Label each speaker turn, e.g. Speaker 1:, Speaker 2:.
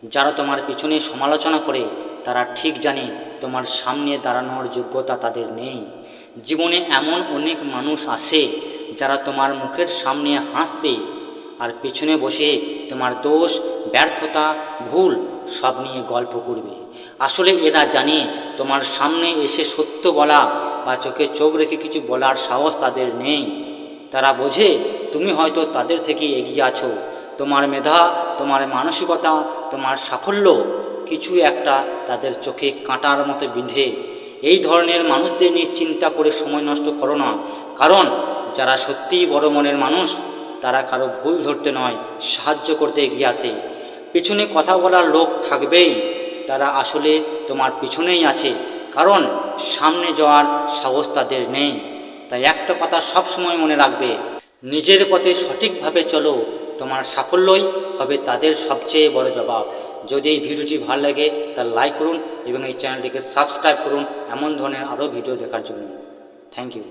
Speaker 1: যারা তোমার পিছনে সমালোচনা করে তারা ঠিক জানে তোমার সামনে দাঁড়ানোর যোগ্যতা তাদের নেই। জীবনে এমন অনেক মানুষ আসে যারা তোমার মুখের সামনে হাসবে আর পিছনে বসে তোমার দোষ, ব্যর্থতা, ভুল সব নিয়ে গল্প করবে। আসলে এরা জানে তোমার সামনে এসে সত্য বলা বা চোখে চোখ রেখে কিছু বলার সাহস তাদের নেই। তারা বোঝে তুমি হয়তো তাদের থেকে এগিয়ে আছো। তোমার মেধা, তোমার মানসিকতা, তোমার সাফল্য কিছু একটা তাদের চোখে কাঁটার মতো বিঁধে। এই ধরনের মানুষদের নিয়ে চিন্তা করে সময় নষ্ট করো না, কারণ যারা সত্যিই বড় মনের মানুষ তারা কারো ভুল ধরতে নয়, সাহায্য করতে এগিয়ে আসে। পিছনে কথা বলার লোক থাকবেই, তারা আসলে তোমার পিছনেই আছে, কারণ সামনে যাওয়ার সাহস তাদের নেই। তাই একটা কথা সব সময় মনে রাখবে, নিজের পথে সঠিকভাবে চলো, তোমার সাফল্যই হবে তাদের সবচেয়ে বড় জবাব। যদি এই ভিডিওটি ভালো লাগে তা লাইক করুন এবং এই চ্যানেলটিকে সাবস্ক্রাইব করুন এমন ধরনের আরও ভিডিও দেখার জন্য। Thank you.